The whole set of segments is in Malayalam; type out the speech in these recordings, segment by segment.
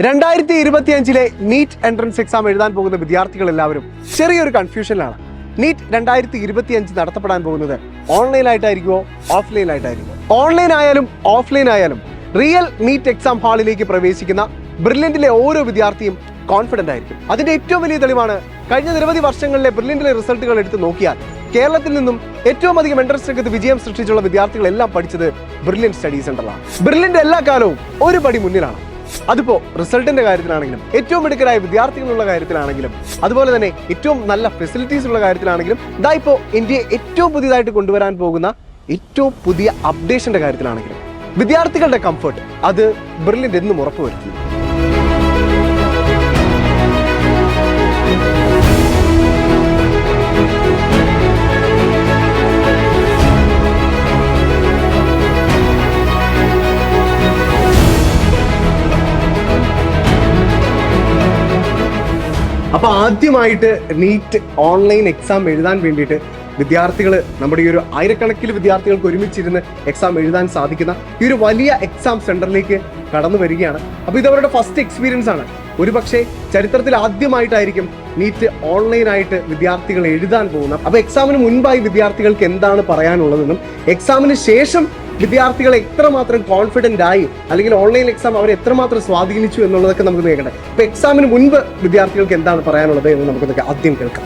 2025 നീറ്റ് എൻട്രൻസ് എക്സാം എഴുതാൻ പോകുന്ന വിദ്യാർത്ഥികൾ എല്ലാവരും ചെറിയൊരു കൺഫ്യൂഷനിലാണ്. നീറ്റ് 2025 നടത്തപ്പെടാൻ പോകുന്നത് ഓൺലൈനായിട്ടായിരിക്കുമോ ഓഫ്ലൈനായിട്ടായിരിക്കുമോ? ഓൺലൈൻ ആയാലും ഓഫ്ലൈൻ ആയാലും റിയൽ നീറ്റ് എക്സാം ഹാളിലേക്ക് പ്രവേശിക്കുന്ന ബ്രില്യന്റിലെ ഓരോ വിദ്യാർത്ഥിയും കോൺഫിഡന്റ് ആയിരിക്കും. അതിന്റെ ഏറ്റവും വലിയ തെളിവാണ് കഴിഞ്ഞ നിരവധി വർഷങ്ങളിലെ ബ്രില്യന്റിലെ റിസൾട്ടുകൾ എടുത്ത് നോക്കിയാൽ കേരളത്തിൽ നിന്നും ഏറ്റവും അധികം എൻട്രൻസ് രംഗത്ത് വിജയം സൃഷ്ടിച്ചുള്ള വിദ്യാർത്ഥികളെല്ലാം പഠിച്ചത് ബ്രില്യന്റ് സ്റ്റഡി സെന്ററിലാണ്. ബ്രില്യന്റ് എല്ലാ കാലവും ഒരു പടി മുന്നിലാണ്. അതിപ്പോ റിസൾട്ടിന്റെ കാര്യത്തിലാണെങ്കിലും ഏറ്റവും മിടുക്കരായ വിദ്യാർത്ഥികളുള്ള കാര്യത്തിലാണെങ്കിലും അതുപോലെ തന്നെ ഏറ്റവും നല്ല ഫെസിലിറ്റീസ് ഉള്ള കാര്യത്തിലാണെങ്കിലും ഇതാ ഇപ്പോൾ ഇന്ത്യയെ ഏറ്റവും പുതിയതായിട്ട് കൊണ്ടുവരാൻ പോകുന്ന ഏറ്റവും പുതിയ അപ്ഡേഷന്റെ കാര്യത്തിലാണെങ്കിലും വിദ്യാർത്ഥികളുടെ കംഫർട്ട് അത് ബ്രില്യന്റ് എന്നും ഉറപ്പുവരുത്തുന്നു. അപ്പൊ ആദ്യമായിട്ട് നീറ്റ് ഓൺലൈൻ എക്സാം എഴുതാൻ വേണ്ടിയിട്ട് വിദ്യാർത്ഥികൾ നമ്മുടെ ഈ ഒരു ആയിരക്കണക്കിന് വിദ്യാർത്ഥികൾക്ക് ഒരുമിച്ചിരുന്ന് എക്സാം എഴുതാൻ സാധിക്കുന്ന ഈ ഒരു വലിയ എക്സാം സെന്ററിലേക്ക് കടന്നു വരികയാണ്. അപ്പൊ ഇത് അവരുടെ ഫസ്റ്റ് എക്സ്പീരിയൻസ് ആണ്. ഒരു പക്ഷേ ചരിത്രത്തിൽ ആദ്യമായിട്ടായിരിക്കും നീറ്റ് ഓൺലൈനായിട്ട് വിദ്യാർത്ഥികൾ എഴുതാൻ പോകുന്നത്. അപ്പൊ എക്സാമിന് മുൻപായി വിദ്യാർത്ഥികൾക്ക് എന്താണ് പറയാനുള്ളതെന്നും എക്സാമിന് ശേഷം വിദ്യാർത്ഥികൾ എത്രമാത്രം കോൺഫിഡന്റ് ആയി അല്ലെങ്കിൽ ഓൺലൈൻ എക്സാം അവരെ എത്രമാത്രം സ്വാധീനിച്ചു എന്നുള്ളതൊക്കെ നമുക്ക് നോക്കണ്ടേ. ഇപ്പൊ എക്സാമിന് മുൻപ് വിദ്യാർത്ഥികൾക്ക് എന്താണ് പറയാനുള്ളത് എന്ന് നമുക്കൊക്കെ ആദ്യം കേൾക്കാം.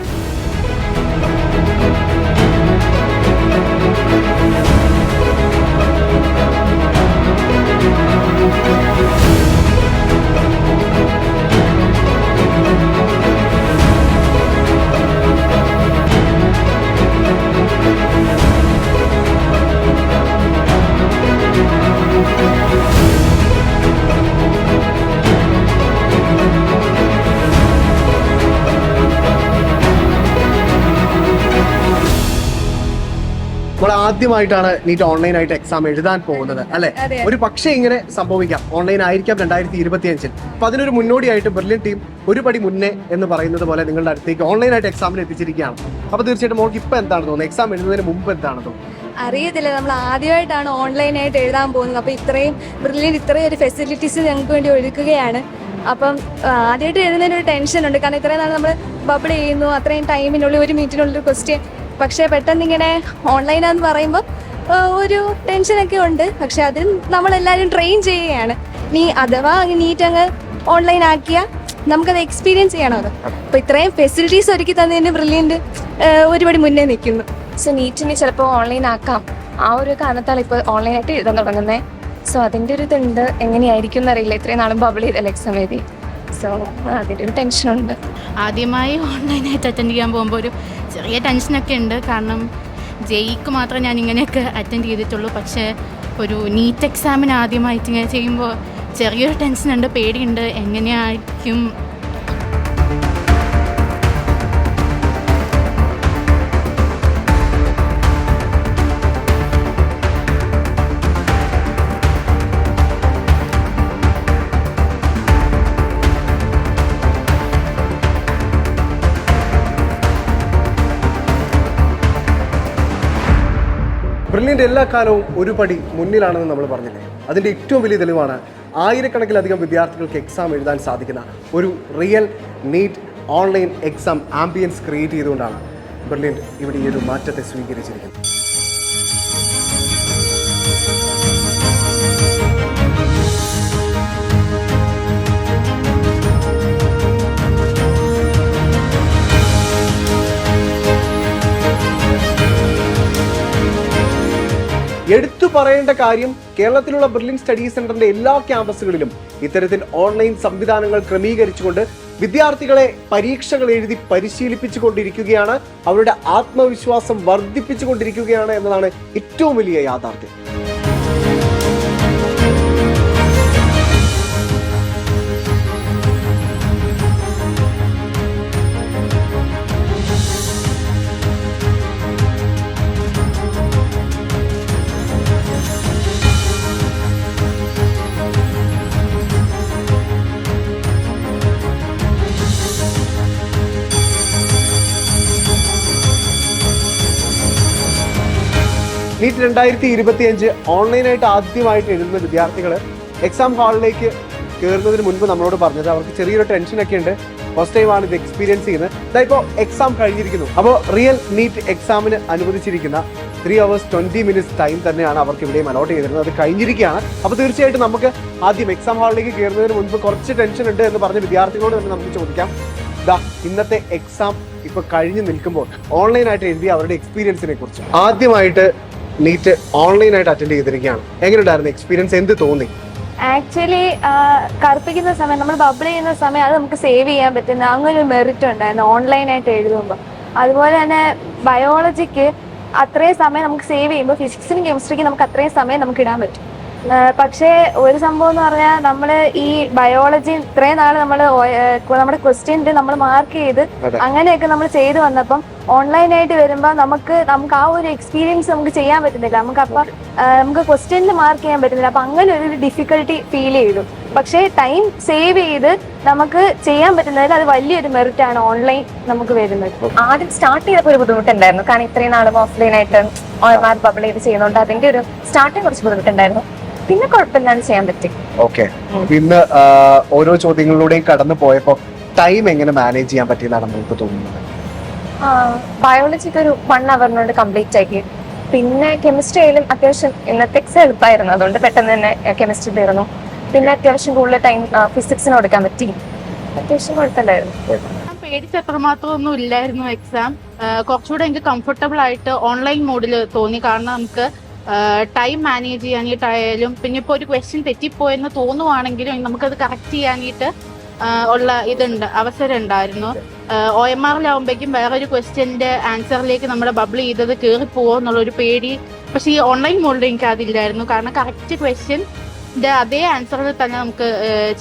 ആദ്യമായിട്ടാണ് നീറ്റ് ഓൺലൈനായിട്ട് എക്സാം എഴുതാൻ പോകുന്നത് അല്ലെ? ഒരു പക്ഷേ ഇങ്ങനെ സംഭവിക്കാം, ഓൺലൈൻ ആയിരിക്കാം 2025. അപ്പൊ അതിനൊരു മുന്നോടിയായിട്ട് ബ്രില്യൻ ടീം ഒരു പടി മുന്നേ എന്ന് പറയുന്നത് പോലെ നിങ്ങളുടെ അടുത്തേക്ക് ഓൺലൈനായിട്ട് എക്സാമിന് എത്തിച്ചിരിക്കുകയാണ്. അപ്പൊ തീർച്ചയായിട്ടും മോൾക്ക് ഇപ്പൊ എന്താണ് തോന്നുന്നത്? എക്സാം എഴുതുന്നതിന് മുമ്പ് എന്താണ് തോന്നുന്നത്? അറിയത്തില്ല, നമ്മൾ ആദ്യമായിട്ടാണ് ഓൺലൈനായിട്ട് എഴുതാൻ പോകുന്നത്. അപ്പോൾ ഇത്രയും ഒരു ഫെസിലിറ്റീസ് ഞങ്ങൾക്ക് വേണ്ടി ഒരുക്കുകയാണ്. അപ്പം ആദ്യമായിട്ട് എഴുതുന്നതിന് ഒരു ടെൻഷൻ ഉണ്ട്, കാരണം ഇത്രയും നാൾ നമ്മൾ ബബിൾ ചെയ്യുന്നു, അത്രയും ടൈമിനുള്ളിൽ ഒരു മിനിറ്റിനുള്ളിൽ ക്വസ്റ്റ്യൻ. പക്ഷേ പെട്ടെന്ന് ഇങ്ങനെ ഓൺലൈനാന്ന് പറയുമ്പോൾ ഒരു ടെൻഷനൊക്കെ ഉണ്ട്. പക്ഷെ അതിൽ നമ്മളെല്ലാവരും ട്രെയിൻ ചെയ്യുകയാണ്. നീ അഥവാ നീറ്റ് അങ്ങ് ഓൺലൈൻ ആക്കിയാൽ നമുക്കത് എക്സ്പീരിയൻസ് ചെയ്യണമല്ലോ. അപ്പോൾ ഇത്രയും ഫെസിലിറ്റീസ് ഒരുക്കി തന്നതിന് ബ്രില്യൻറ്റ് ഒരുപടി മുന്നേ നിൽക്കുന്നു. സോ നീറ്റിന് ചിലപ്പോൾ ഓൺലൈൻ ആക്കാം, ആ ഒരു കാരണത്താണ് ഇപ്പോൾ ഓൺലൈനായിട്ട് എഴുതാൻ തുടങ്ങുന്നത്. സോ അതിൻ്റെ ഒരു ഇതുണ്ട്, എങ്ങനെയായിരിക്കും എന്നറിയില്ല. ഇത്രയും നാളും ബബിൾ ചെയ്തല്ല എക്സാം എഴുതി. സോ അതിൻ്റെ ഒരു ടെൻഷനുണ്ട്. ആദ്യമായി ഓൺലൈനായിട്ട് അറ്റൻഡ് ചെയ്യാൻ പോകുമ്പോൾ ഒരു ചെറിയ ടെൻഷനൊക്കെ ഉണ്ട്. കാരണം ജെയ്ക്ക് മാത്രമേ ഞാൻ ഇങ്ങനെയൊക്കെ അറ്റൻഡ് ചെയ്തിട്ടുള്ളൂ. പക്ഷേ ഒരു നീറ്റ് എക്സാമിന് ആദ്യമായിട്ട് ഇങ്ങനെ ചെയ്യുമ്പോൾ ചെറിയൊരു ടെൻഷനുണ്ട്, പേടിയുണ്ട്, എങ്ങനെയായിരിക്കും. ബ്രില്യൻ്റ് എല്ലാ കാലവും ഒരു പടി മുന്നിലാണെന്ന് നമ്മൾ പറഞ്ഞില്ലേ. അതിൻ്റെ ഏറ്റവും വലിയ തെളിവാണ് ആയിരക്കണക്കിലധികം വിദ്യാർത്ഥികൾക്ക് എക്സാം എഴുതാൻ സാധിക്കുന്ന ഒരു real NEET online exam ambience create ചെയ്തുകൊണ്ടാണ് ബ്രില്യൻ്റ് ഇവിടെ ഈ ഒരു മാറ്റത്തെ സ്വീകരിച്ചിരിക്കുന്നത്. എടുത്തു പറയേണ്ട കാര്യം, കേരളത്തിലുള്ള ബ്രില്യൻ സ്റ്റഡി സെന്ററിന്റെ എല്ലാ ക്യാമ്പസുകളിലും ഇത്തരത്തിൽ ഓൺലൈൻ സംവിധാനങ്ങൾ ക്രമീകരിച്ചുകൊണ്ട് വിദ്യാർത്ഥികളെ പരീക്ഷകൾ എഴുതി പരിശീലിപ്പിച്ചുകൊണ്ടിരിക്കുകയാണ്, അവരുടെ ആത്മവിശ്വാസം വർദ്ധിപ്പിച്ചുകൊണ്ടിരിക്കുകയാണ് എന്നതാണ് ഏറ്റവും വലിയ യാഥാർത്ഥ്യം. നീറ്റ് 2025 ഓൺലൈനായിട്ട് ആദ്യമായിട്ട് എഴുതുന്ന വിദ്യാർത്ഥികൾ എക്സാം ഹാളിലേക്ക് കയറുന്നതിന് മുൻപ് നമ്മളോട് പറഞ്ഞത് അവർക്ക് ചെറിയൊരു ടെൻഷനൊക്കെ ഉണ്ട്. ഫസ്റ്റ് ടൈമാണ് ഇത് എക്സ്പീരിയൻസ് ചെയ്യുന്നത്. ഇതായിപ്പോൾ എക്സാം കഴിഞ്ഞിരിക്കുന്നു. അപ്പോൾ റിയൽ നീറ്റ് എക്സാമിന് അനുവദിച്ചിരിക്കുന്ന 3 hours 20 minutes ടൈം തന്നെയാണ് അവർക്ക് ഇവിടെയും അലോട്ട് ചെയ്തിരുന്നത്. അത് കഴിഞ്ഞിരിക്കുകയാണ്. അപ്പോൾ തീർച്ചയായിട്ടും നമുക്ക് ആദ്യം എക്സാം ഹാളിലേക്ക് കയറുന്നതിന് മുൻപ് കുറച്ച് ടെൻഷൻ ഉണ്ട് എന്ന് പറഞ്ഞ വിദ്യാർത്ഥികളോട് തന്നെ നമുക്ക് ചോദിക്കാം. ഇന്നത്തെ എക്സാം ഇപ്പൊ കഴിഞ്ഞ് നിൽക്കുമ്പോൾ ഓൺലൈനായിട്ട് എഴുതിയ അവരുടെ എക്സ്പീരിയൻസിനെ കുറിച്ച്. ആദ്യമായിട്ട് നീറ്റ് ഓൺലൈനായിട്ട് അറ്റൻഡ് ചെയ്തിരിക്കുകയാണ്. എങ്ങനെയുണ്ടായിരുന്നു എക്സ്പീരിയൻസ്? എന്ത് തോന്നി? ആക്ച്വലി കറുപ്പിക്കുന്ന സമയം നമ്മൾ ബബിൾ ചെയ്യുന്ന സമയം അത് നമുക്ക് സേവ് ചെയ്യാൻ പറ്റുന്ന അങ്ങനെ ഒരു മെറിറ്റ് ഉണ്ടായിരുന്നു ഓൺലൈനായിട്ട് എഴുതുമ്പോൾ. അതുപോലെ തന്നെ ബയോളജിക്ക് അത്രയും സമയം നമുക്ക് സേവ് ചെയ്യുമ്പോൾ ഫിസിക്സിനും കെമിസ്ട്രിക്കും നമുക്ക് അത്രയും സമയം നമുക്ക് ഇടാൻ പറ്റും. പക്ഷേ ഒരു സംഭവം എന്ന് പറഞ്ഞാൽ നമ്മൾ ഈ ബയോളജി ഇത്രയും നാൾ നമ്മൾ നമ്മുടെ ക്വസ്റ്റ്യൻ്റെ നമ്മൾ മാർക്ക് ചെയ്ത് അങ്ങനെയൊക്കെ നമ്മൾ ചെയ്തു വന്നപ്പം ഓൺലൈനായിട്ട് വരുമ്പോൾ നമുക്ക് ആ ഒരു എക്സ്പീരിയൻസ് നമുക്ക് ചെയ്യാൻ പറ്റുന്നില്ല. നമുക്ക് ക്വസ്റ്റ്യനിൽ മാർക്ക് ചെയ്യാൻ പറ്റുന്നില്ല. അപ്പം അങ്ങനെ ഒരു ഡിഫിക്കൽട്ടി ഫീൽ ചെയ്തു. പക്ഷേ ടൈം സേവ് ചെയ്ത് നമുക്ക് ചെയ്യാൻ പറ്റുന്നതിൽ അത് വലിയൊരു മെറിറ്റാണ് ഓൺലൈൻ നമുക്ക് വരുന്നത്. ആദ്യം സ്റ്റാർട്ട് ചെയ്തപ്പോൾ ഒരു ബുദ്ധിമുട്ടുണ്ടായിരുന്നു. കാരണം ഇത്രയും നാളും ഓഫ്ലൈനായിട്ട് OMR ബബിൾ ചെയ്ത് ചെയ്യുന്നുണ്ട്. അതിന്റെ ഒരു സ്റ്റാർട്ടിങ് കുറച്ച് ബുദ്ധിമുട്ടുണ്ടായിരുന്നു. പിന്നെ കുഴപ്പമില്ലാണ്ട് ചെയ്യാൻ പറ്റി. ഓക്കെ, ഇന്ന് ഓരോ ചോദ്യങ്ങളിലൂടെയും കടന്നു പോയപ്പോ ടൈം എങ്ങനെ മാനേജ് ചെയ്യാൻ പറ്റിയെന്നാണ് നമുക്ക് തോന്നുന്നത്? ബയോളജിക്ക് ഒരു 1 hour കംപ്ലീറ്റ് ആക്കി. പിന്നെ കെമിസ്ട്രി ആയാലും അത്യാവശ്യം ഇന്നത്തെ എളുപ്പമായിരുന്നു. അതുകൊണ്ട് പെട്ടെന്ന് തന്നെ കെമിസ്ട്രി തീർന്നു. പിന്നെ അത്യാവശ്യം കൂടുതൽ ടൈം ഫിസിക്സിന് കൊടുക്കാൻ പറ്റി. അത്യാവശ്യം കുഴപ്പമില്ലായിരുന്നു. പേടിച്ച് എത്രമാത്രമൊന്നും ഇല്ലായിരുന്നു എക്സാം. കുറച്ചുകൂടെ എനിക്ക് കംഫർട്ടബിൾ ആയിട്ട് ഓൺലൈൻ മോഡിൽ തോന്നി. കാരണം നമുക്ക് ടൈം മാനേജ് ചെയ്യാനായിട്ടായാലും പിന്നെ ഇപ്പോൾ ഒരു ക്വസ്റ്റ്യൻ തെറ്റിപ്പോയെന്ന് തോന്നുവാണെങ്കിലും നമുക്കത് കറക്റ്റ് ചെയ്യാനായിട്ട് ഉള്ള അവസരം ഉണ്ടായിരുന്നു. OMRലാവുമ്പോഴേക്കും വേറൊരു ക്വസ്റ്റ്യൻ്റെ ആൻസറിലേക്ക് നമ്മുടെ ബബിൾ ചെയ്തത് കയറിപ്പോവോ എന്നുള്ളൊരു പേടി. പക്ഷേ ഈ ഓൺലൈൻ മോഡിൽ എനിക്ക് അതില്ലായിരുന്നു. കാരണം കറക്റ്റ് ക്വസ്റ്റ്യൻ്റെ അതേ ആൻസറിൽ തന്നെ നമുക്ക്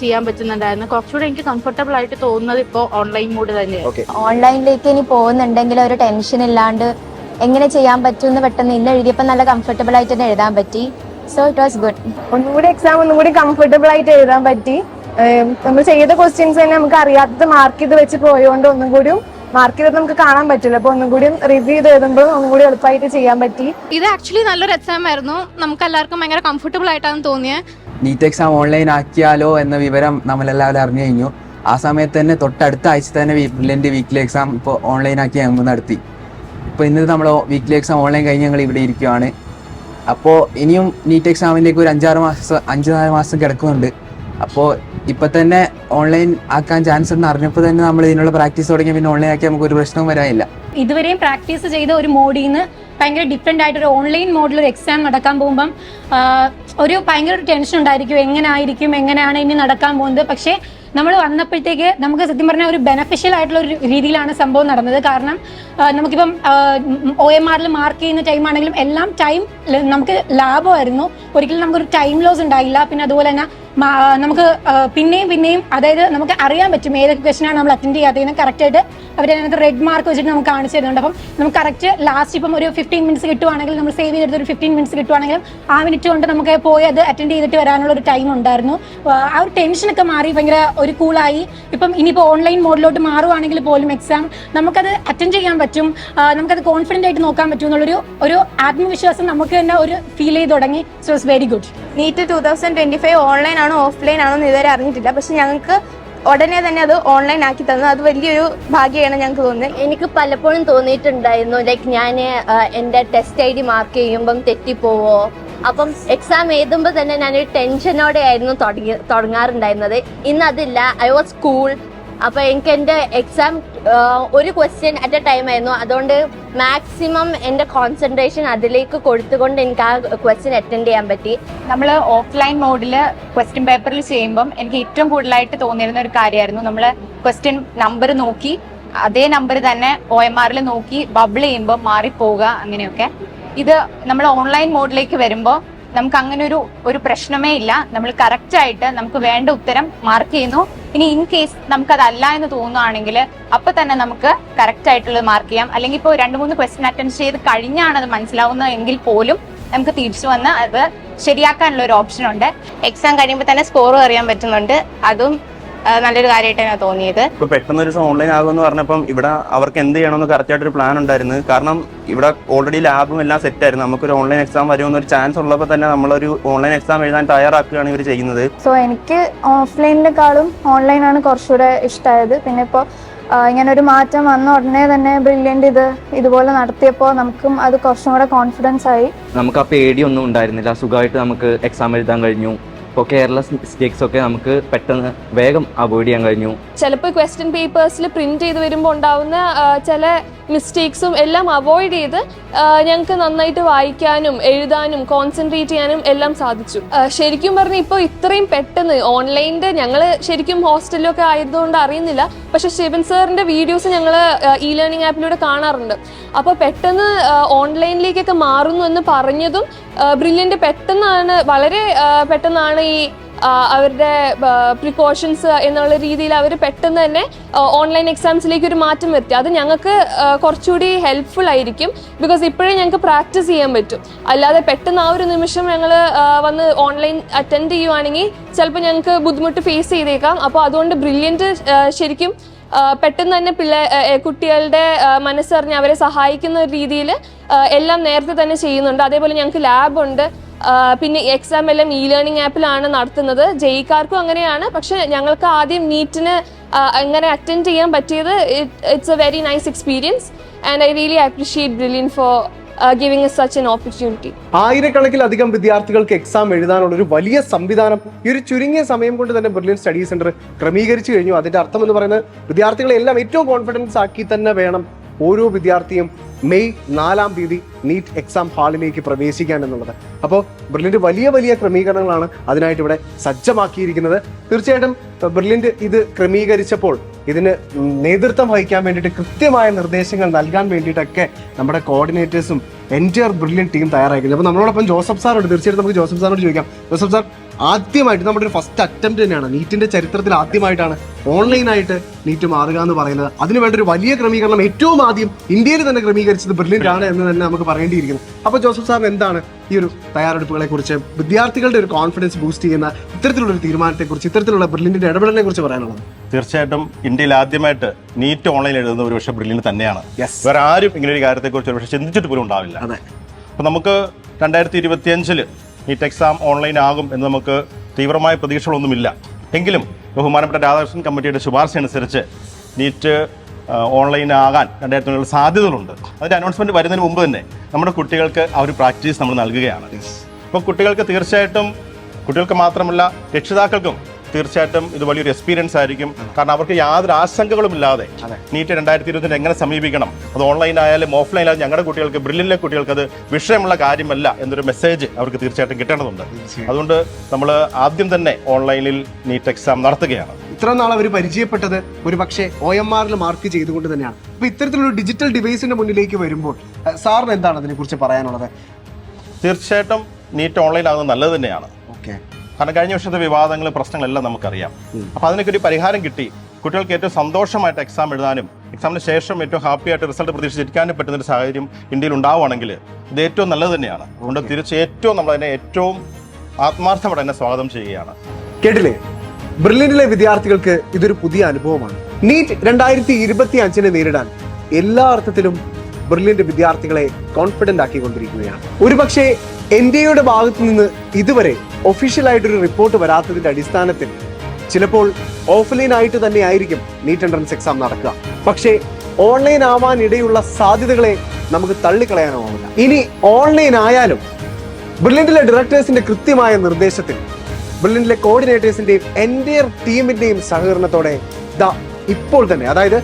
ചെയ്യാൻ പറ്റുന്നുണ്ടായിരുന്നു. കുറച്ചുകൂടെ എനിക്ക് കംഫർട്ടബിൾ ആയിട്ട് തോന്നുന്നത് ഇപ്പോൾ ഓൺലൈൻ മോഡ് തന്നെയാണ്. ഓൺലൈനിലേക്ക് ഇനി പോകുന്നുണ്ടെങ്കിൽ ഒരു ടെൻഷൻ ഇല്ലാണ്ട് എങ്ങനെ ചെയ്യാൻ പറ്റുമെന്ന് പെട്ടെന്ന് ഇന്ന് എഴുതിയപ്പോൾ നല്ല കംഫർട്ടബിൾ ആയിട്ട് തന്നെ എഴുതാൻ പറ്റി. So it was good. ഒന്നുകൂടി എക്സാം ഒന്നുകൂടി കംഫർട്ടബിൾ ആയിട്ട് എഴുതാൻ പറ്റി. നമ്മൾ ചെയ്ത ക്വസ്റ്റ്യൻസ് തന്നെ നമുക്ക് അറിയാത്തത് മാർക്ക് ചെയ്ത് വെച്ച് പോയതുകൊണ്ട് ഒന്നും കൂടി മാർക്ക് ചെയ്തത് നമുക്ക് കാണാൻ പറ്റില്ല. അപ്പൊ ഒന്നും കൂടി റിവ്യൂ ചെയ്ത് എഴുതുമ്പോൾ ഒന്നും കൂടി എളുപ്പമായിട്ട് ചെയ്യാൻ പറ്റി. ഇത് ആക്ച്വലി നല്ലൊരു എക്സാം ആയിരുന്നു. നമുക്ക് എല്ലാവർക്കും ഭയങ്കര കംഫർട്ടബിൾ ആയിട്ടാണ് തോന്നിയത്. നീറ്റ് എക്സാം ഓൺലൈൻ ആക്കിയാലോ എന്ന വിവരം നമ്മളെല്ലാവരും അറിഞ്ഞു കഴിഞ്ഞു. ആ സമയത്ത് തന്നെ തൊട്ടടുത്ത ആഴ്ച തന്നെ ബ്രില്യൻ്റ് വീക്ക്ലി എക്സാം ഇപ്പോൾ ഓൺലൈൻ ആക്കി ഞങ്ങൾ നടത്തി. ഇപ്പോൾ ഇന്ന് നമ്മൾ വീക്ക്ലി എക്സാം ഓൺലൈൻ കഴിഞ്ഞ് ഞങ്ങൾ ഇവിടെ ഇരിക്കുകയാണ്. അപ്പോൾ ഇനിയും നീറ്റ് എക്സാമിലേക്ക് ഒരു 5-6 മാസം കിടക്കുന്നുണ്ട്. അപ്പോൾ ഇപ്പം തന്നെ ഓൺലൈൻ ആക്കാൻ ചാൻസ് ഉണ്ടെന്ന് അറിഞ്ഞപ്പോൾ തന്നെ നമ്മൾ ഇതിനുള്ള പ്രാക്ടീസ് തുടങ്ങി. പിന്നെ ഓൺലൈൻ ആക്കി നമുക്ക് ഒരു പ്രശ്നവും വരാനില്ല. ഇതുവരെയും പ്രാക്ടീസ് ചെയ്ത ഒരു മോഡിൽ നിന്ന് ഭയങ്കര ഡിഫറെൻ്റ് ആയിട്ടൊരു ഓൺലൈൻ മോഡിൽ ഒരു എക്സാം നടക്കാൻ പോകുമ്പം ഒരു ഭയങ്കര ഒരു ടെൻഷൻ ഉണ്ടായിരിക്കും. എങ്ങനെയാണ് ഇനി നടക്കാൻ പോകുന്നത്. പക്ഷേ നമ്മൾ വന്നപ്പോഴത്തേക്ക് നമുക്ക് സത്യം പറഞ്ഞാൽ ഒരു ബെനഫിഷ്യൽ ആയിട്ടുള്ള ഒരു രീതിയിലാണ് സംഭവം നടന്നത്. കാരണം നമുക്കിപ്പം OMRൽ മാർക്ക് ചെയ്യുന്ന ടൈം ആണെങ്കിലും എല്ലാം ടൈം നമുക്ക് ലാഭമായിരുന്നു. ഒരിക്കലും നമുക്കൊരു ടൈം ലോസ് ഉണ്ടായില്ല. പിന്നെ അതുപോലെ തന്നെ നമുക്ക് പിന്നെയും അതായത് നമുക്ക് അറിയാൻ പറ്റും ഏതൊക്കെ ക്വസ്റ്റനാണ് നമ്മൾ അറ്റൻഡ് ചെയ്യാത്തതെന്ന് കറക്റ്റായിട്ട് അവരതിനകത്ത് റെഡ് മാർക്ക് വെച്ചിട്ട് നമുക്ക് കാണിച്ചു തരുന്നുണ്ട്. അപ്പം നമുക്ക് കറക്റ്റ് ലാസ്റ്റ് ഇപ്പം ഒരു 15 minutes കിട്ടുവാണെങ്കിൽ നമ്മൾ സേവ് ചെയ്തെടുത്ത് ഒരു 15 minutes കിട്ടുവാണെങ്കിലും ആ മിനിറ്റ് കൊണ്ട് നമുക്ക് പോയി അത് അറ്റൻഡ് ചെയ്തിട്ട് വരാനുള്ള ഒരു ടൈം ഉണ്ടായിരുന്നു. ആ ഒരു ടെൻഷനൊക്കെ മാറി ഭയങ്കര ഒരു കൂളായി. ഇപ്പം ഇനിയിപ്പോൾ ഓൺലൈൻ മോഡിലോട്ട് മാറുവാണെങ്കിൽ പോലും എക്സാം നമുക്കത് അറ്റൻഡ് ചെയ്യാൻ പറ്റും. നമുക്കത് കോൺഫിഡൻ്റ് ആയിട്ട് നോക്കാൻ പറ്റും എന്നുള്ളൊരു ആത്മവിശ്വാസം നമുക്ക് തന്നെ ഒരു ഫീൽ ചെയ്ത് തുടങ്ങി. So it's very good. NEET 2025 online ആണോ ഓഫ്ലൈൻ ആണോ എന്ന് ഇതുവരെ അറിഞ്ഞിട്ടില്ല. പക്ഷെ ഞങ്ങൾക്ക് ഉടനെ തന്നെ അത് ഓൺലൈൻ ആക്കി തന്നു. അത് വലിയൊരു ഭാഗ്യമാണ് ഞങ്ങൾക്ക് തോന്നുന്നത്. എനിക്ക് പലപ്പോഴും തോന്നിയിട്ടുണ്ടായിരുന്നു ലൈക്ക് ഞാൻ എൻ്റെ ടെസ്റ്റ് ID മാർക്ക് ചെയ്യുമ്പം തെറ്റിപ്പോവോ. അപ്പം എക്സാം എഴുതുമ്പോൾ തന്നെ ഞാനൊരു ടെൻഷനോടെ ആയിരുന്നു തുടങ്ങാറുണ്ടായിരുന്നത്. ഇന്ന് അതില്ല. I was cool. അപ്പോൾ എനിക്ക് എൻ്റെ എക്സാം ഒരു ക്വസ്റ്റ്യൻ അറ്റ് എ ടൈം ആയിരുന്നു. അതുകൊണ്ട് മാക്സിമം എൻ്റെ കോൺസെൻട്രേഷൻ അതിലേക്ക് കൊടുത്തുകൊണ്ട് എനിക്ക് ആ ക്വസ്റ്റ്യൻ അറ്റൻഡ് ചെയ്യാൻ പറ്റി. നമ്മൾ ഓഫ്ലൈൻ മോഡിൽ ക്വസ്റ്റ്യൻ പേപ്പറിൽ ചെയ്യുമ്പം എനിക്ക് ഏറ്റവും കൂടുതലായിട്ട് തോന്നിയിരുന്ന ഒരു കാര്യമായിരുന്നു നമ്മൾ ക്വസ്റ്റ്യൻ നമ്പർ നോക്കി അതേ നമ്പർ തന്നെ OMRൽ നോക്കി ബബിൾ ചെയ്യുമ്പോൾ മാറിപ്പോവുക അങ്ങനെയൊക്കെ. ഇത് നമ്മൾ ഓൺലൈൻ മോഡിലേക്ക് വരുമ്പോൾ നമുക്ക് അങ്ങനെ ഒരു പ്രശ്നമേ ഇല്ല. നമ്മൾ കറക്റ്റ് ആയിട്ട് നമുക്ക് വേണ്ട ഉത്തരം മാർക്ക് ചെയ്യുന്നു. ഇനി ഇൻ കേസ് നമുക്കതല്ല എന്ന് തോന്നുകയാണെങ്കിൽ അപ്പൊ തന്നെ നമുക്ക് കറക്റ്റ് ആയിട്ടുള്ളത് മാർക്ക് ചെയ്യാം. അല്ലെങ്കിൽ ഇപ്പോൾ 2-3 ക്വസ്റ്റ്യൻ അറ്റൻഡ് ചെയ്ത് കഴിഞ്ഞാണ് അത് മനസ്സിലാവുന്നത് എങ്കിൽ പോലും നമുക്ക് തിരിച്ചു വന്ന് അത് ശരിയാക്കാനുള്ള ഒരു ഓപ്ഷൻ ഉണ്ട്. എക്സാം കഴിയുമ്പോൾ തന്നെ സ്കോറും അറിയാൻ പറ്റുന്നുണ്ട്. അതും നല്ലൊരു കാര്യമായിട്ടാണ് തോന്നിയത്. ഇപ്പോൾ പെട്ടെന്ന് ഒരു ദിവസം ഓൺലൈൻ ആകുമെന്ന് പറഞ്ഞപ്പം ഇവിടെ അവർക്ക് എന്ത് ചെയ്യണമെന്ന് കറക്റ്റായിട്ടൊരു പ്ലാൻ ഉണ്ടായിരുന്നു. കാരണം ഇവിടെ ഓൾറെഡി ലാബും എല്ലാം സെറ്റായിരുന്നു. നമുക്കൊരു ഓൺലൈൻ എക്സാം വരുമെന്നൊരു ചാൻസ് ഉള്ളപ്പോൾ തന്നെ നമ്മളൊരു ഓൺലൈൻ എക്സാം എഴുതാൻ തയ്യാറാക്കുകയാണ് ഇവർ ചെയ്യുന്നത്. സോ എനിക്ക് ഓഫ്ലൈനിനെക്കാളും ഓൺലൈനാണ് കുറച്ചുകൂടെ ഇഷ്ടമായത്. പിന്നെ ഇപ്പോൾ ഇങ്ങനെ ഒരു മാറ്റം വന്ന ഉടനെ തന്നെ ബ്രില്യൻ്റ് ഇതുപോലെ നടത്തിയപ്പോൾ നമുക്കും അത് കുറച്ചും കൂടെ കോൺഫിഡൻസ് ആയി. നമുക്ക് ആ പേടിയൊന്നും ഉണ്ടായിരുന്നില്ല, സുഖമായിട്ട് നമുക്ക് എക്സാം എഴുതാൻ കഴിഞ്ഞു. ഇപ്പോൾ കെയർലെസ് മിസ്റ്റേക്സ് ഒക്കെ നമുക്ക് പെട്ടെന്ന് വേഗം അവോയ്ഡ് ചെയ്യാൻ കഴിഞ്ഞു. ചിലപ്പോൾ ക്വസ്റ്റ്യൻ പേപ്പേഴ്സിൽ പ്രിന്റ് ചെയ്ത് വരുമ്പോൾ ഉണ്ടാവുന്ന ചില മിസ്റ്റേക്സും എല്ലാം അവോയ്ഡ് ചെയ്ത് ഞങ്ങൾക്ക് നന്നായിട്ട് വായിക്കാനും എഴുതാനും കോൺസെൻട്രേറ്റ് ചെയ്യാനും എല്ലാം സാധിച്ചു. ശരിക്കും പറഞ്ഞാൽ ഇപ്പോൾ ഇത്രയും പെട്ടെന്ന് ഓൺലൈനിൻ്റെ ഞങ്ങൾ ശരിക്കും ഹോസ്റ്റലിലൊക്കെ ആയതുകൊണ്ട് അറിയുന്നില്ല, പക്ഷെ ശിവൻ സാറിൻ്റെ വീഡിയോസ് ഞങ്ങൾ ഇ ലേണിംഗ് ആപ്പിലൂടെ കാണാറുണ്ട്. അപ്പോൾ പെട്ടെന്ന് ഓൺലൈനിലേക്കൊക്കെ മാറുന്നു എന്ന് പറഞ്ഞതും ബ്രില്യൻ്റ് പെട്ടെന്നാണ്, വളരെ പെട്ടെന്നാണ് ഈ അവരുടെ പ്രിക്കോഷൻസ് എന്നുള്ള രീതിയിൽ അവർ പെട്ടെന്ന് തന്നെ ഓൺലൈൻ എക്സാംസിലേക്ക് ഒരു മാറ്റം വരുത്തി. അത് ഞങ്ങൾക്ക് കുറച്ചുകൂടി ഹെൽപ്ഫുൾ ആയിരിക്കും, ബിക്കോസ് ഇപ്പോഴേ ഞങ്ങൾക്ക് പ്രാക്ടീസ് ചെയ്യാൻ പറ്റും. അല്ലാതെ പെട്ടെന്ന് ആ ഒരു നിമിഷം ഞങ്ങൾ വന്ന് ഓൺലൈൻ അറ്റൻഡ് ചെയ്യുവാണെങ്കിൽ ചിലപ്പോൾ ഞങ്ങൾക്ക് ബുദ്ധിമുട്ട് ഫേസ് ചെയ്തേക്കാം. അപ്പോൾ അതുകൊണ്ട് ബ്രില്യൻ്റ് ശരിക്കും പെട്ടെന്ന് തന്നെ കുട്ടികളുടെ മനസ്സറിഞ്ഞ് അവരെ സഹായിക്കുന്ന ഒരു രീതിയിൽ എല്ലാം നേരത്തെ തന്നെ ചെയ്യുന്നുണ്ട്. അതേപോലെ ഞങ്ങൾക്ക് ലാബുണ്ട്. പിന്നെ എക്സാം എല്ലാം ഇ ലേണിംഗ് ആപ്പിലാണ് നടത്തുന്നത്. ജെഇക്കാർക്കും അങ്ങനെയാണ്. പക്ഷെ ഞങ്ങൾക്ക് ആദ്യം നീറ്റിന് അങ്ങനെ അറ്റൻഡ് ചെയ്യാൻ പറ്റിയത് it's a very nice experience and I really appreciate Brilliant for giving such an opportunity. ആയിരക്കണക്കിലധികം വിദ്യാർത്ഥികൾക്ക് എക്സാം എഴുതാനുള്ള ഒരു വലിയ സംവിധാനം ഈ ഒരു ചുരുങ്ങിയ സമയം കൊണ്ട് തന്നെ ബ്രില്യൻ സ്റ്റഡി സെന്റർ ക്രമീകരിച്ചു കഴിഞ്ഞു. അതിന്റെ അർത്ഥം എന്ന് പറയുന്നത് വിദ്യാർത്ഥികളെ എല്ലാം ഏറ്റവും കോൺഫിഡൻസ് ആക്കി തന്നെ വേണം ഓരോ വിദ്യാർത്ഥിയും മെയ് 4-ാം തീയതി നീറ്റ് എക്സാം ഹാളിലേക്ക് പ്രവേശിക്കാൻ എന്നുള്ളത്. അപ്പോൾ ബ്രില്യൻ്റ് വലിയ വലിയ ക്രമീകരണങ്ങളാണ് അതിനായിട്ട് ഇവിടെ സജ്ജമാക്കിയിരിക്കുന്നത്. തീർച്ചയായിട്ടും ബ്രില്യൻ്റ് ഇത് ക്രമീകരിച്ചപ്പോൾ ഇതിന് നേതൃത്വം വഹിക്കാൻ വേണ്ടിയിട്ട് കൃത്യമായ നിർദ്ദേശങ്ങൾ നൽകാൻ വേണ്ടിയിട്ടൊക്കെ നമ്മുടെ കോർഡിനേറ്റേഴ്സും എൻറ്റയർ ബ്രില്യൻ്റ് ടീം തയ്യാറായിരിക്കുന്നത്. അപ്പോൾ നമ്മളോടൊപ്പം ജോസഫ് സാറുണ്ട്. തീർച്ചയായിട്ടും നമുക്ക് ജോസഫ് സാറിനോട് ചോദിക്കാം. ജോസഫ് സാർ, ആദ്യമായിട്ട് നമ്മുടെ ഒരു ഫസ്റ്റ് അറ്റംപ്റ്റ് തന്നെയാണ്, നീറ്റിന്റെ ചരിത്രത്തിൽ ആദ്യമായിട്ടാണ് ഓൺലൈനായിട്ട് നീറ്റ് മാറുക എന്ന് പറയുന്നത്. അതിനുവേണ്ട ഒരു വലിയ ക്രമീകരണം ഏറ്റവും ആദ്യം ഇന്ത്യയിൽ തന്നെ ക്രമീകരിച്ചത് ബ്രില്യൻ്റ് ആണ് എന്ന് തന്നെ നമുക്ക് പറയേണ്ടിയിരിക്കുന്നു. അപ്പോൾ ജോസഫ് സാറിന് എന്താണ് ഈ ഒരു തയ്യാറെടുപ്പുകളെ കുറിച്ച്, വിദ്യാർത്ഥികളുടെ ഒരു കോൺഫിഡൻസ് ബൂസ്റ്റ് ചെയ്യുന്ന ഇത്തരത്തിലുള്ള ഒരു തീരുമാനത്തെക്കുറിച്ച്, ഇത്തരത്തിലുള്ള ബ്രില്യൻ്റിന്റെ ഇടപെടലിനെ കുറിച്ച് പറയാനുള്ളത്? തീർച്ചയായിട്ടും ഇന്ത്യയിൽ ആദ്യമായിട്ട് നീറ്റ് ഓൺലൈൻ എഴുതുന്ന ഒരു പക്ഷേ ബ്രില്യൻ്റ് തന്നെയാണ്. വേറെ ആരും ഇങ്ങനെ ഒരു കാര്യത്തെക്കുറിച്ച് ഒരു പക്ഷേ ചിന്തിച്ചിട്ട് പോലും ഉണ്ടാവില്ല. അപ്പോൾ നമുക്ക് 2025 നീറ്റ് എക്സാം ഓൺലൈൻ ആകും എന്ന് നമുക്ക് തീവ്രമായ പ്രതീക്ഷകളൊന്നുമില്ല. എങ്കിലും ബഹുമാനപ്പെട്ട രാധാകൃഷ്ണൻ കമ്മിറ്റിയുടെ ശുപാർശ അനുസരിച്ച് നീറ്റ് ഓൺലൈൻ ആകാൻ 2020 സാധ്യതകളുണ്ട്. അതിൻ്റെ അനൗൺസ്മെൻറ്റ് വരുന്നതിന് മുമ്പ് തന്നെ നമ്മുടെ കുട്ടികൾക്ക് ആ ഒരു പ്രാക്ടീസ് നമ്മൾ നൽകുകയാണ്. അപ്പോൾ കുട്ടികൾക്ക് തീർച്ചയായിട്ടും, കുട്ടികൾക്ക് മാത്രമല്ല രക്ഷിതാക്കൾക്കും തീർച്ചയായിട്ടും ഇത് വലിയൊരു എക്സ്പീരിയൻസ് ആയിരിക്കും. കാരണം അവർക്ക് യാതൊരു ആശങ്കകളും ഇല്ലാതെ നീറ്റ് 2020 എങ്ങനെ സമീപിക്കണം, അത് ഓൺലൈൻ ആയാലും ഓഫ്ലൈൻ ആയാലും ഞങ്ങളുടെ കുട്ടികൾക്ക്, ബ്രില്യൻ്റിലെ കുട്ടികൾക്ക് അത് വിഷയമുള്ള കാര്യമല്ല എന്നൊരു മെസ്സേജ് അവർക്ക് തീർച്ചയായിട്ടും കിട്ടേണ്ടതുണ്ട്. അതുകൊണ്ട് നമ്മൾ ആദ്യം തന്നെ ഓൺലൈനിൽ നീറ്റ് എക്സാം നടത്തുകയാണ്. ഇത്ര നാൾ അവർ പരിചയപ്പെട്ടത് ഒരു പക്ഷേ OMR മാർക്ക് ചെയ്തുകൊണ്ട് തന്നെയാണ്. അപ്പോൾ ഇത്തരത്തിലൊരു ഡിജിറ്റൽ ഡിവൈസിന്റെ മുന്നിലേക്ക് വരുമ്പോൾ സാറിന് എന്താണ് അതിനെക്കുറിച്ച് പറയാനുള്ളത്? തീർച്ചയായിട്ടും നീറ്റ് ഓൺലൈൻ ആകുന്നത് നല്ലത് തന്നെയാണ്. കാരണം കഴിഞ്ഞ വർഷത്തെ വിവാദങ്ങൾ, പ്രശ്നങ്ങളെല്ലാം നമുക്കറിയാം. അപ്പോൾ അതിനൊക്കെ ഒരു പരിഹാരം കിട്ടി കുട്ടികൾക്ക് ഏറ്റവും സന്തോഷമായിട്ട് എക്സാം എഴുതാനും എക്സാമിന് ശേഷം ഏറ്റവും ഹാപ്പി ആയിട്ട് റിസൾട്ട് പ്രതീക്ഷിച്ചിരിക്കാനും പറ്റുന്നൊരു സാഹചര്യം ഇന്ത്യയിൽ ഉണ്ടാവുകയാണെങ്കിൽ ഇത് ഏറ്റവും നല്ലത് തന്നെയാണ്. അതുകൊണ്ട് തീർച്ചയായിട്ടും നമ്മൾ അതിനെ ഏറ്റവും ആത്മാർത്ഥമായിട്ട് തന്നെ സ്വാഗതം ചെയ്യുകയാണ്. കേട്ടില്ലേ, ബ്രില്യൻ്റിലെ വിദ്യാർത്ഥികൾക്ക് ഇതൊരു പുതിയ അനുഭവമാണ്. നീറ്റ് 2025 നേരിടാൻ എല്ലാ അർത്ഥത്തിലും ബ്രില്യൻ്റ് വിദ്യാർത്ഥികളെ കോൺഫിഡൻ്റ് ആക്കിക്കൊണ്ടിരിക്കുകയാണ്. ഒരുപക്ഷെ NDAയുടെ ഭാഗത്തു നിന്ന് ഇതുവരെ ഒഫീഷ്യലായിട്ടൊരു റിപ്പോർട്ട് വരാത്തതിന്റെ അടിസ്ഥാനത്തിൽ ചിലപ്പോൾ ഓഫ്ലൈൻ ആയിട്ട് തന്നെ ആയിരിക്കും നീറ്റ് എൻട്രൻസ് എക്സാം നടക്കുക. പക്ഷേ ഓൺലൈൻ ആവാൻ ഇടയുള്ള സാധ്യതകളെ നമുക്ക് തള്ളിക്കളയാനാവില്ല. ഇനി ഓൺലൈൻ ആയാലും ബ്രില്യൻ്റിലെ ഡയറക്ടേഴ്സിന്റെ കൃത്യമായ നിർദ്ദേശത്തിൽ, ബ്രില്യൻ്റിലെ കോർഡിനേറ്റേഴ്സിന്റെയും എൻറ്റയർ ടീമിന്റെയും സഹകരണത്തോടെ ഇപ്പോൾ തന്നെ, അതായത്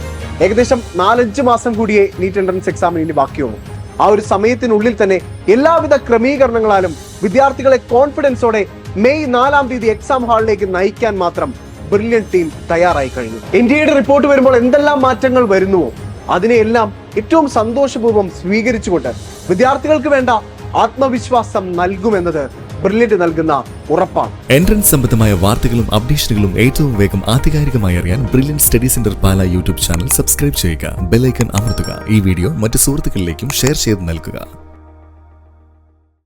ഏകദേശം 4-5 മാസം കൂടിയേ നീറ്റ് എൻട്രൻസ് എക്സാമിന് ഇനി ബാക്കിയുള്ളൂ. ആ ഒരു സമയത്തിനുള്ളിൽ തന്നെ എല്ലാവിധ ക്രമീകരണങ്ങളാലും വിദ്യാർത്ഥികളെ കോൺഫിഡൻസോടെ മെയ് 4-ാം തീയതി എക്സാം ഹാളിലേക്ക് നയിക്കാൻ മാത്രം ബ്രില്യൻ്റ് ടീം തയ്യാറായി കഴിഞ്ഞു. NDAയുടെ റിപ്പോർട്ട് വരുമ്പോൾ എന്തെല്ലാം മാറ്റങ്ങൾ വരുന്നുവോ അതിനെയെല്ലാം ഏറ്റവും സന്തോഷപൂർവ്വം സ്വീകരിച്ചുകൊണ്ട് വിദ്യാർത്ഥികൾക്ക് വേണ്ട ആത്മവിശ്വാസം നൽകുമെന്നത് ബ്രില്യൻ്റ് നൽകുന്ന ഉറപ്പാണ്. എൻട്രൻസ് സംബന്ധമായ വാർത്തകളും അപ്ഡേഷനുകളും ഏറ്റവും വേഗം ആധികാരികമായി അറിയാൻ ബ്രില്യൻ്റ് സ്റ്റഡി സെന്റർ പാല യൂട്യൂബ് ചാനൽ സബ്സ്ക്രൈബ് ചെയ്യുക, ബെൽ ഐക്കൺ അമർത്തുക. ഈ വീഡിയോ മറ്റ് സുഹൃത്തുക്കളിലേക്കും ഷെയർ ചെയ്ത് നൽകുക.